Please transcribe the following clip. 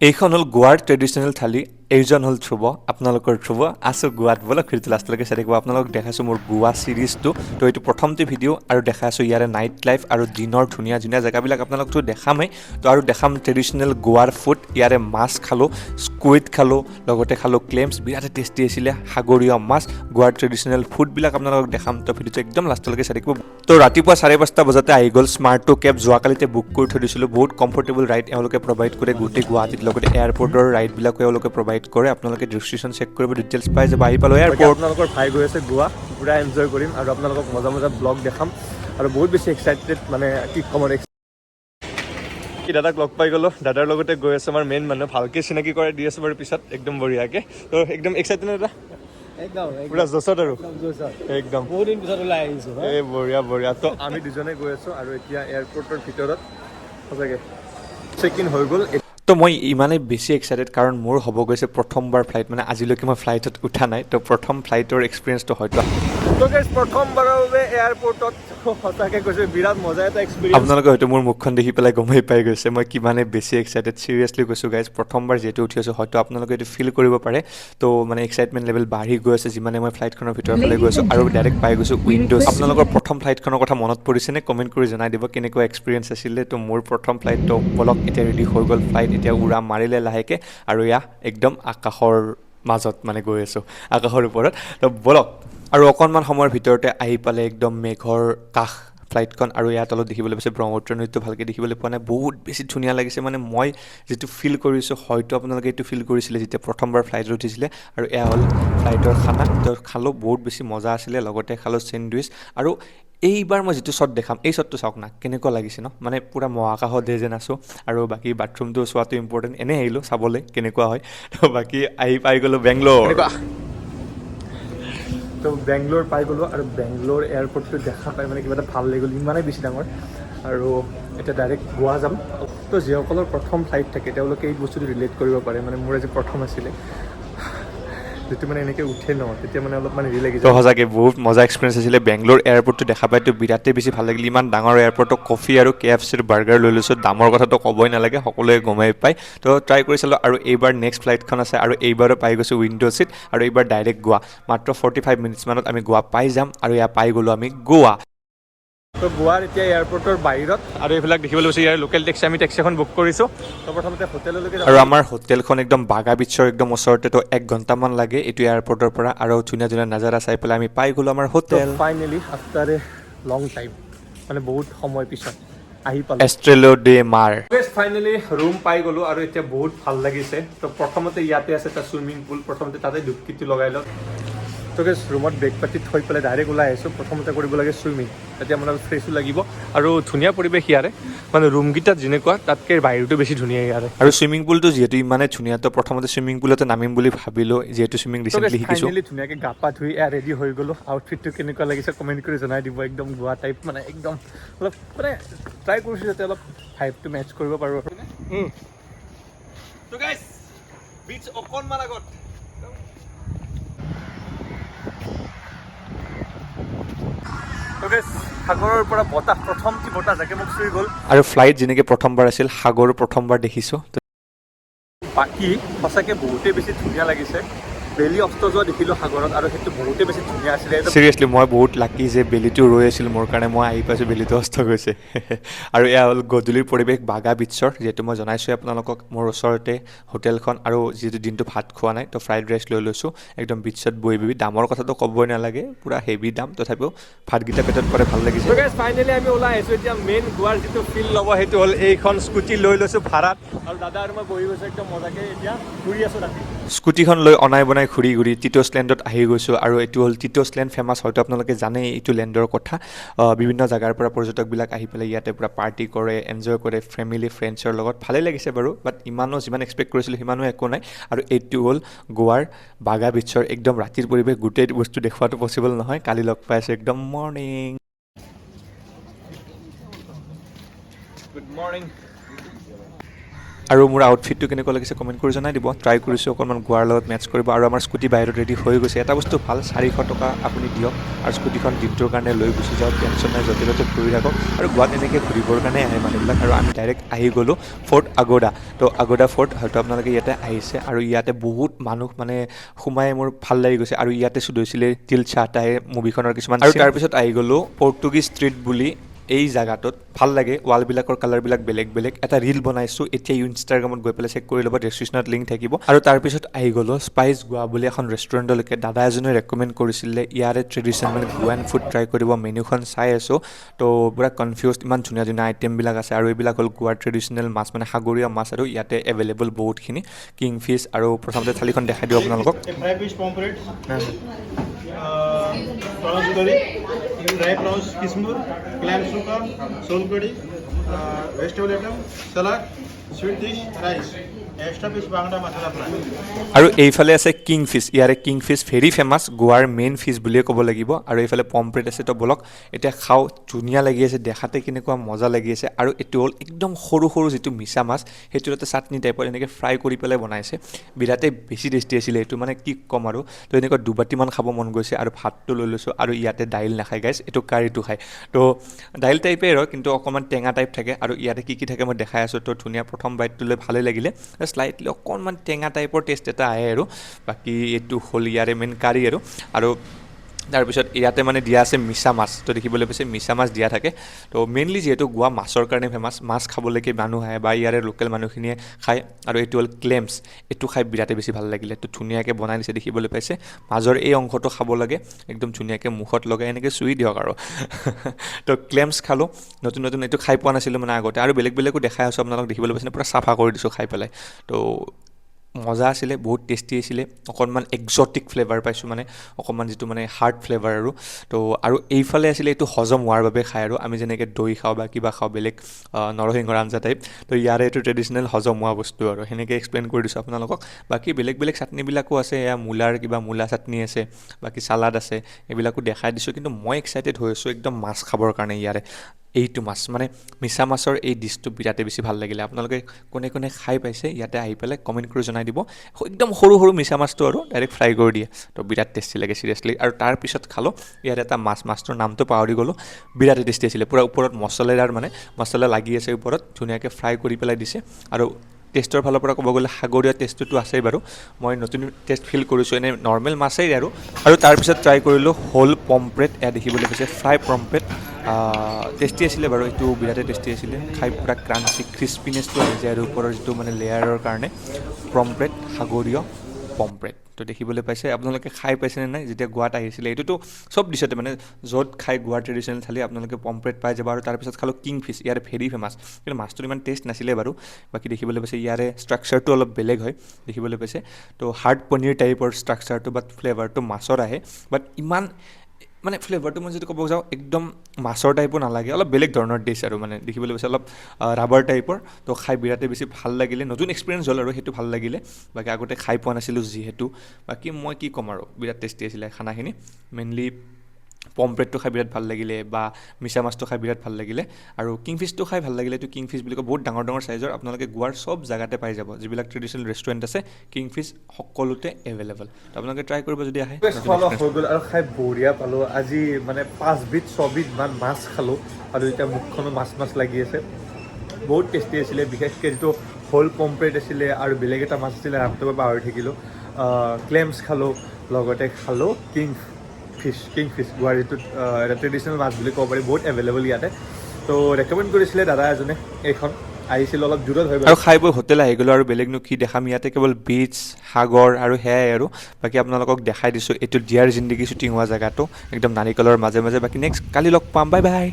এইখন হ'ল গোৱাৰ ট্ৰেডিশ্যনেল থালি। এইজন হ'ল ধ্ৰুৱ, আপোনালোকৰ ধ্ৰুৱ। আছোঁ গোৱাত, ব'লক ভিডিঅ'টো লাষ্টলৈকে চাই থাকিব। আপোনালোকক দেখাইছোঁ মোৰ গোৱা ছিৰিজটো। তো এইটো প্ৰথমটো ভিডিঅ' আৰু দেখাই আছোঁ ইয়াৰে নাইট লাইফ আৰু দিনৰ ধুনীয়া ধুনীয়া জেগাবিলাক আপোনালোকতো দেখামেই। তো আৰু দেখাম ট্ৰেডিশ্যনেল গোৱাৰ ফুড। ইয়াৰে মাছ খালোঁ, স্কুইড খালোঁ, লগতে খালোঁ ক্লেমছ, বিৰাট টেষ্টি আছিলে সাগৰীয় মাছ। গোৱাৰ ট্ৰেডিশ্যনেল ফুডবিলাক আপোনালোকক দেখাম। তো ভিডিঅ'টো একদম লাষ্টলৈকে চাই থাকিব। তো ৰাতিপুৱা 5:30 বজাতে আহি গ'ল স্মাৰ্টো কেব। যোৱাকালিতে বুক কৰি থৈ দিছিলোঁ। বহুত কমফৰ্টেবল ৰাইড এওঁলোকে প্ৰভাইড কৰে গোটেই গুৱাহাটীত, লগতে এয়াৰপৰ্টৰ ৰাইডবিলাকো এওঁলোকে প্ৰভাইড কৰে। আপোনালোকে ডিছক্ৰিপশ্যন চেক কৰিব, ডিটেইলছ পাই যাব। আহি পালোঁ এয়াৰপৰ্ট। আপোনালোকৰ ভাই গৈ আছে গোৱা, পুৰা এনজয় কৰিম আৰু আপোনালোকক মজা মজা ব্লগ দেখাম আৰু বহুত বেছি এক্সাইটেড, মানে কি ক'ম আৰু। দাদাক লগ পাই গ'লো, দাদাৰ লগতে গৈ আছে আমাৰ মেইন মানুহ, ভালকৈ চিনাকি কৰাই দি আছোঁ বাৰু পিছত একদম বঢ়িয়াকৈ। তো একদম এক্সাইটেড দাদা, একদম পুৰা জছত আৰু একদম বহুত দিন পিছত ওলাই আহিছোঁ। এই বঢ়িয়া বঢ়িয়া। তো আমি দুজনে গৈ আছোঁ আৰু এতিয়া এয়াৰপৰ্টৰ ভিতৰত সঁচাকৈ চেক ইন হৈ গ'ল। তো মই ইমানেই বেছি এক্সাইটেড কাৰণ মোৰ হ'ব গৈছে প্ৰথমবাৰ ফ্লাইট, মানে আজিলৈকে মই ফ্লাইটত উঠা নাই। তো প্ৰথম ফ্লাইটৰ এক্সপিৰিয়েঞ্চটো হয়তো প্ৰথমবাৰৰ বাবে এয়াৰপৰ্টত সঁচাকৈ কৈছোঁ বিৰাট মজা এটা এক্সপিৰিয়েঞ্চ। আপোনালোকে হয়তো মোৰ মুখখন দেখি পেলাই গমেই পাই গৈছে মই কিমানে বেছি এক্সাইটেড। চিৰিয়াছলি কৈছোঁ গাইজ, প্ৰথমবাৰ যিহেতু উঠি আছোঁ, হয়তো আপোনালোকে এইটো ফিল কৰিব পাৰে। তো মানে এক্সাইটমেণ্ট লেভেল বাঢ়ি গৈ আছে যিমানে মই ফ্লাইটখনৰ ভিতৰৰ ফালে গৈ আছোঁ, আৰু ডাইৰেক্ট পাই গৈছোঁ উইণ্ড'জ। আপোনালোকৰ প্ৰথম ফ্লাইটখনৰ কথা মনত পৰিছেনে? কমেণ্ট কৰি জনাই দিব কেনেকুৱা এক্সপিৰিয়েঞ্চ আছিলে। তো মোৰ প্ৰথম ফ্লাইটটো বলক এতিয়া ৰেডি হৈ গ'ল ফ্লাইট, এতিয়া উৰা মাৰিলে লাহেকৈ, আৰু এয়া একদম আকাশৰ মাজত মানে গৈ আছোঁ, আকাশৰ ওপৰত। তো বলক, আৰু অকণমান সময়ৰ ভিতৰতে আহি পালে একদম মেঘৰ কাষ ফ্লাইটখন, আৰু ইয়াত তলত দেখিবলৈ পাইছে ব্ৰহ্মপুত্ৰ নদীটো ভালকৈ দেখিবলৈ পোৱা নাই। বহুত বেছি ধুনীয়া লাগিছে, মানে মই যিটো ফিল কৰিছোঁ হয়তো আপোনালোকে এইটো ফিল কৰিছিলে যেতিয়া প্ৰথমবাৰ ফ্লাইটত উঠিছিলে। আৰু এয়া হ'ল ফ্লাইটৰ খানা। তো খালোঁ, বহুত বেছি মজা আছিলে, লগতে খালোঁ চেণ্ডউইচ। আৰু এইবাৰ মই যিটো শ্বট দেখাম, এই শ্বটটো চাওক না, কেনেকুৱা লাগিছে ন, মানে পূৰা মহাকাশত যেন আছোঁ। আৰু বাকী বাথৰুমটো চোৱাটো ইম্পৰ্টেণ্ট, এনেই আহিলোঁ চাবলৈ কেনেকুৱা হয়। তো বাকী আহি পাই গ'লোঁ বেংগলোৰ। তো বেংগলোৰ পাই গ'লোঁ, আৰু বেংগলোৰ এয়াৰপৰ্টটো দেখা পাই মানে কিবা এটা ভাল লাগি গ'ল, ইমানেই বেছি ডাঙৰ। আৰু এতিয়া ডাইৰেক্ট গোৱা যাম। তো যিসকলৰ প্ৰথম ফ্লাইট থাকে তেওঁলোকে এই বস্তুটো ৰিলেট কৰিব পাৰে, মানে মোৰ আজি প্ৰথম আছিলে, যিটো মানে এনেকৈ উঠে ন, তেতিয়া মানে অলপমান হেৰি লাগি তো যায়। সঁচাকৈ বহুত মজা এক্সপিৰিয়েঞ্চ আছিলে। বেংগলোৰ এয়াৰপৰ্টটো দেখা পাইতো বিৰাটেই বেছি ভাল লাগিল। ইমান ডাঙৰ এয়াৰপৰ্টত কফি আৰু KFCৰ বাৰ্গাৰ লৈ লৈছোঁ। দামৰ কথাটো ক'বই নালাগে, সকলোৱে গমেই পায়। তো ট্ৰাই কৰি চালোঁ, আৰু এইবাৰ নেক্সট ফ্লাইটখন আছে, আৰু এইবাৰো পাই গৈছোঁ উইণ্ডো ছিট, আৰু এইবাৰ ডাইৰেক্ট গোৱা। মাত্ৰ 45 মিনিটছমানত আমি গোৱা পাই যাম, আৰু এয়া পাই গ'লোঁ আমি গোৱা। তো গোৱাৰ এতিয়া এয়াৰপৰ্টৰ বাহিৰত, আৰু এইবিলাক দেখিবলৈ পাইছোঁ ইয়াৰ লোকেল টেক্সি, আমি টেক্সি এখন বুক কৰিছোঁ। তো প্ৰথমতে হোটেললৈকে আৰু আমাৰ হোটেলখন একদম বাগা বিচৰ একদম ওচৰতে। তো 1 ঘণ্টামান লাগে এইটো এয়াৰপৰ্টৰ পৰা, আৰু ধুনীয়া ধুনীয়া নাজাৰা চাই পেলাই আমি পাই গ'লোঁ আমাৰ hotel. Finally after a long time, মানে বহুত সময় পিছত আহি পালোঁ এষ্ট্ৰেলো ডে মাৰ। ফাইনেলি ৰুম পাই গ'লোঁ, আৰু এতিয়া বহুত ভাল লাগিছে। তো প্ৰথমতে ইয়াতে আছে এটা চুইমিং পুল, প্ৰথমতে তাতে ডুবকিটো লগাই লওঁ। তো গেছ ৰুমত বেগ পাতি থৈ পেলাই ডাইৰেক্ট ওলাই আহিছোঁ। প্ৰথমতে কৰিব লাগে চুইমিং, তেতিয়া মানে ফ্ৰেছো লাগিব, আৰু ধুনীয়া পৰিৱেশ ইয়াৰে, মানে ৰুমকেইটাত যেনেকুৱা তাতকৈ বাহিৰটো বেছি ধুনীয়া ইয়াৰে। আৰু চুইমিং পুলটো যিহেতু ইমানে ধুনীয়া, তো প্ৰথমতে চুইমিং পুলতে নামিম বুলি ভাবিলোঁ, যিহেতু চুইমিং ৰিচেণ্টলি শিকিছোঁ। ফাইনেলি ধুনীয়াকৈ গা পা ধুই এয়া ৰেডি হৈ গ'লোঁ। আউটফিটটো কেনেকুৱা লাগিছে কমেণ্ট কৰি জনাই দিব। একদম গোৱা টাইপ, মানে একদম অলপ মানে ট্ৰাই কৰিছোঁ যাতে অলপ ভাইবটো মেটচ কৰিব পাৰোঁ। তো গাইছ বিচ অকণমান আগত সাগৰৰ পৰা বতাহ, প্ৰথমটি বতাহ যাকে মোক চুই গ'ল। আৰু ফ্লাইট যেনেকৈ প্ৰথমবাৰ আছিল, সাগৰ প্ৰথমবাৰ দেখিছোঁ। বাকী সঁচাকৈ বহুতেই বেছি ধুনীয়া লাগিছে। বেলি অস্ত যোৱা দেখিলোঁ সাগৰত, আৰু সেইটো বহুতেই বেছি ধুনীয়া আছিলে। চিৰিয়াছলি মই বহুত লাকি যে বেলিটো ৰৈ আছিল মোৰ কাৰণে, মই আহি পাইছোঁ, বেলিটো অস্ত গৈছে। আৰু এয়া হ'ল গধূলিৰ পৰিৱেশ বাগা বিচৰ, যিহেতু মই জনাইছোঁ আপোনালোকক মোৰ ওচৰতে হোটেলখন, আৰু যিহেতু দিনটো ভাত খোৱা নাই, তো ফ্ৰাইড ৰাইচ লৈ লৈছোঁ একদম বিচত বহি বহি। দামৰ কথাটো ক'বই নালাগে, পূৰা হেভি দাম, তথাপিও ভাতকেইটা পেটত পৰে, ভাল লাগিছে। ফাইনেলি আমি ওলাই আহিছোঁ। এতিয়া মেইন গোৱাৰ যিটো ফিল ল'ব সেইটো হ'ল এইখন স্কুটি লৈ লৈছোঁ ভাড়াত, আৰু দাদা আৰু মই বহি গৈছোঁ একদম মজাকৈ। এতিয়া ঘূৰি আছোঁ ৰাতি। স্কুটিখন লৈ অনাই বনাই ঘূৰি ঘূৰি টিট'ছ লেণ্ডত আহি গৈছোঁ, আৰু এইটো হ'ল টিট'ছ লেণ্ড ফেমাছ, হয়তো আপোনালোকে জানেই এইটো লেণ্ডৰ কথা। বিভিন্ন জেগাৰ পৰা পৰ্যটকবিলাক আহি পেলাই ইয়াতে পূৰা পাৰ্টি কৰে, এনজয় কৰে ফেমিলি ফ্ৰেণ্ডছৰ লগত। ভালেই লাগিছে বাৰু, বাট ইমানো যিমান এক্সপেক্ট কৰিছিলোঁ সিমানো একো নাই। আৰু এইটো হ'ল গোৱাৰ বাগা বিচৰ একদম ৰাতিৰ পৰিৱেশ, গোটেই বস্তু দেখুৱাটো পচিবল নহয়। কালি লগ পাই আছোঁ একদম মৰ্ণিং। Good morning. আৰু মোৰ আউটফিটটো কেনেকুৱা লাগিছে কমেণ্ট কৰি জনাই দিব। ট্ৰাই কৰিছোঁ অকণমান গোৱাৰ লগত মেটচ কৰিব আৰু আমাৰ স্কুটি বাহিৰত ৰেডি হৈ গৈছে। এটা বস্তু ভাল 400 টকা আপুনি দিয়ক আৰু স্কুটিখন দিনটোৰ কাৰণে লৈ গুচি যাওক, টেনশ্যন নাই, য'তে ত'তে ঘূৰি থাকক। আৰু গোৱাত এনেকৈ ঘূৰিবৰ কাৰণে আহে মানুহবিলাক। আৰু আমি ডাইৰেক্ট আহি গ'লোঁ ফৰ্ট আগোডা। তো আগোডা ফৰ্ট হয়তো আপোনালোকে ইয়াতে আহিছে আৰু ইয়াতে বহুত মানুহ মানে সোমাই মোৰ ভাল লাগি গৈছে। আৰু ইয়াতে শ্বুট হৈছিলে তিল চাটাই মুভিখনৰ কিছুমান। আৰু তাৰপিছত আহি গ'লোঁ পৰ্তুগীজ ষ্ট্ৰীট বুলি এই জাগাটোত। ভাল লাগে, ৱালবিলাকৰ কালাৰবিলাক বেলেগ বেলেগ। এটা ৰিল বনাইছোঁ, এতিয়া ইনষ্টাগ্ৰামত গৈ পেলাই চেক কৰি ল'ব, ডেছক্ৰিপশ্যনত লিংক থাকিব। আৰু তাৰপিছত আহি গ'লোঁ স্পাইচ গোৱা বুলি এখন ৰেষ্টুৰেণ্টলৈকে। দাদা এজনে ৰেকমেণ্ড কৰিছিলে ইয়াৰে ট্ৰেডিশ্যনেল মানে গোৱান ফুড ট্ৰাই কৰিব। মেনুখন চাই আছোঁ তো পূৰা কনফিউজ, ইমান ধুনীয়া ধুনীয়া আইটেমবিলাক আছে। আৰু এইবিলাক হ'ল গোৱাৰ ট্ৰেডিশ্যনেল মাছ, মানে সাগৰীয় মাছ, আৰু ইয়াতে এভেইলেবল বহুতখিনি। কিংফিছ আৰু প্ৰথমতে থালিখন দেখাই দিওঁ আপোনালোকক। Fry fish pomfret prawns curry dry prawns kismur clam sukha sol kadhi vegetable item salad sweet dish rice extra fish bangda masala fry আৰু এইফালে আছে কিংফিছ। ইয়াৰে কিংফিছ ভেৰি ফেমাছ, গোৱাৰ মেইন ফিছ বুলিয়ে ক'ব লাগিব। আৰু এইফালে পম্পলেট আছে, তো বলক এতিয়া খাওঁ। ধুনীয়া লাগি আছে, দেখাতে কেনেকুৱা মজা লাগি আছে। আৰু এইটো হ'ল একদম সৰু সৰু যিটো মিছা মাছ, সেইটো তাতে চাটনি টাইপৰ এনেকৈ ফ্ৰাই কৰি পেলাই বনাইছে। বিৰাটেই বেছি টেষ্টি আছিলে এইটো, মানে কি ক'ম আৰু। তো এনেকুৱা দুবাটিমান খাব মন গৈছে। আৰু ভাতটো লৈ লৈছোঁ। আৰু ইয়াতে দাইল নাখায় গাইছ, এইটো কাৰীটো খায়। তো দাইল টাইপেই আৰু, কিন্তু অকণমান টেঙা টাইপ থাকে। আৰু ইয়াতে কি কি থাকে মই দেখাই আছোঁ। তো ধুনীয়া, প্ৰথম বাইটটো লৈ ভালেই লাগিলে। শ্লাইটলি অকণমান টেঙা টাইপৰ টেষ্ট এটা আহে আৰু। বাকী এইটো হ'ল ইয়াৰে মেইন কাৰী আৰু তাৰপিছত ইয়াতে মানে দিয়া আছে মিছা মাছ। তো দেখিবলৈ পাইছে মিছা মাছ দিয়া থাকে। তো মেইনলি যিহেতু গোৱা মাছৰ কাৰণে ফেমাছ, মাছ খাবলৈকে মানুহ আহে বা ইয়াৰে লোকেল মানুহখিনিয়ে খায়। আৰু এইটো হ'ল ক্লেমছ, এইটো খাই বিৰাটেই বেছি ভাল লাগিলে। তো ধুনীয়াকৈ বনাই দিছে, দেখিবলৈ পাইছে। মাজৰ এই অংশটো খাব লাগে, একদম ধুনীয়াকৈ মুখত লগাই এনেকৈ চুই দিয়ক আৰু। তো ক্লেমছ খালোঁ, নতুন নতুন, এইটো খাই পোৱা নাছিলোঁ মানে আগতে। আৰু বেলেগ বেলেগো দেখাই আছোঁ আপোনালোকক, দেখিবলৈ পাইছে পূৰা চাফা কৰি দিছোঁ খাই পেলাই। তো মজা আছিলে, বহুত টেষ্টি আছিলে। অকণমান এক্সটিক ফ্লেভাৰ পাইছোঁ, মানে অকণমান যিটো মানে হাৰ্ড ফ্লেভাৰ আৰু। তো আৰু এইফালে আছিলে এইটো হজম হোৱাৰ বাবে খায় আৰু। আমি যেনেকৈ দৈ খাওঁ বা কিবা খাওঁ বেলেগ নৰসিংহৰ আঞ্জা টাইপ, তো ইয়াৰে এইটো ট্ৰেডিশ্যনেল হজম হোৱা বস্তু আৰু। সেনেকৈ এক্সপ্লেইন কৰি দিছোঁ আপোনালোকক। বাকী বেলেগ বেলেগ চাটনিবিলাকো আছে, এয়া মূলাৰ কিবা মূলা চাটনি আছে, বাকী চালাড আছে, এইবিলাকো দেখাই দিছোঁ। কিন্তু মই এক্সাইটেড হৈ আছোঁ একদম মাছ খাবৰ কাৰণে। ইয়াৰে এইটো মাছ মানে মিছা মাছৰ এই ডিছটো বিৰাটেই বেছি ভাল লাগিলে। আপোনালোকে কোনে কোনে খাই পাইছে ইয়াতে আহি পেলাই কমেণ্ট কৰি জনাই দিব। একদম সৰু সৰু মিছা মাছটো আৰু ডাইৰেক্ট ফ্ৰাই কৰি দিয়ে। তো বিৰাট টেষ্টি লাগে চিৰিয়াছলি। আৰু তাৰপিছত খালোঁ ইয়াত এটা মাছটোৰ নামটো পাহৰি গ'লোঁ, বিৰাটেই টেষ্টি আছিলে। পূৰা ওপৰত মছলাদাৰ, মানে মছলা লাগি আছে ওপৰত, ধুনীয়াকৈ ফ্ৰাই কৰি পেলাই দিছে। আৰু টেষ্টৰ ফালৰ পৰা ক'ব গ'লে সাগৰীয় টেষ্টটোতো আছেই বাৰু, মই নতুন টেষ্ট ফিল কৰিছোঁ। এনেই নৰ্মেল মাছেই আৰু তাৰপিছত ট্ৰাই কৰিলোঁ হ'ল পম্পলেট। এয়া দেখিবলৈ পাইছে ফ্ৰাই পম্পলেট, টেষ্টি আছিলে বাৰু। এইটো বিৰাটেই টেষ্টি আছিলে, খাই পূৰা ক্ৰাঞ্চি ক্ৰিস্পিনেছটো আহি যায়। আৰু ওপৰৰ যিটো মানে লেয়াৰৰ কাৰণে পম্পলেট, সাগৰীয় পম্পলেট। তো দেখিবলৈ পাইছে, আপোনালোকে খাই পাইছেনে নাই যেতিয়া গোৱাত আহিছিলে। এইটোতো চব ডিছতে মানে য'ত খাই গোৱাৰ ট্ৰেডিশ্যনেল থালি আপোনালোকে পম্পলেট পাই যাব। আৰু তাৰপিছত খালোঁ কিংফিছ, ইয়াৰ ভেৰি ফেমাছ। কিন্তু মাছটোৰ ইমান টেষ্ট নাছিলে বাৰু। বাকী দেখিবলৈ পাইছে ইয়াৰে ষ্ট্ৰাকচাৰটো অলপ বেলেগ হয়, দেখিবলৈ পাইছে। তো হাৰ্ড পনীৰ টাইপৰ ষ্ট্ৰাকচাৰটো, বাট ফ্লেভাৰটো মাছৰ আহে। বাট ইমান মানে ফ্লেভাৰটো মই যদি ক'ব যাওঁ, একদম মাছৰ টাইপো নালাগে, অলপ বেলেগ ধৰণৰ ডিছ আৰু। মানে দেখিবলৈ পাইছে অলপ ৰাবাৰ টাইপৰ। তো খাই বিৰাটেই বেছি ভাল লাগিলে, নতুন এক্সপিৰিয়েঞ্চ হ'ল আৰু সেইটো ভাল লাগিলে। বাকী আগতে খাই পোৱা নাছিলোঁ যিহেতু। বাকী মই কি ক'ম আৰু, বিৰাট টেষ্টি আছিলে খানাখিনি। মেইনলি পম্পলেটটো খাই বিৰাট ভাল লাগিলে, বা মিছা মাছটো খাই বিৰাট ভাল লাগিলে। আৰু কিংফিছটো খাই ভাল লাগিলে। এইটো কিংফিছ বুলি কয়, বহুত ডাঙৰ ডাঙৰ চাইজৰ। আপোনালোকে গোৱাৰ চব জেগাতে পাই যাব, যিবিলাক ট্ৰেডিশ্যনেল ৰেষ্টুৰেণ্ট আছে কিংফিছ সকলোতে এভেইলেবল। তো আপোনালোকে ট্ৰাই কৰিব যদি আহে। হৈ গ'ল আৰু খাই বঢ়িয়া পালোঁ। আজি মানে 5-6বিধ মান মাছ খালোঁ। আৰু এতিয়া মুখখনো মাছ মাছ লাগি আছে, বহুত টেষ্টি আছিলে। বিশেষকৈ যিটো হ'ল পম্পলেট আছিলে, আৰু বেলেগ এটা মাছ আছিলে, নামটো মই পাহৰি থাকিলোঁ। ক্লেমছ খালোঁ, লগতে খালোঁ কিংফিছ গোৱাৰ যিটো এটা ট্ৰেডিশ্যনেল মাছ বুলি ক'ব পাৰি, বহুত এভেইলেবল ইয়াতে। তো ৰেকমেণ্ড কৰিছিলে দাদা এজনে, এইখন আহিছিলোঁ অলপ দূৰত হৈ গ'ল। আৰু খাই বৈ হোটেল আহি গ'লোঁ, আৰু বেলেগনো কি দেখাম। ইয়াতে কেৱল বিচ, সাগৰ আৰু সেয়াই আৰু। বাকী আপোনালোকক দেখাই দিছোঁ এইটো ডিয়াৰ জিন্দগী শ্বুটিং হোৱা জেগাটো, একদম নাৰিকলৰ মাজে মাজে। বাকী নেক্সট কালি লগ পাম, বাই বাই।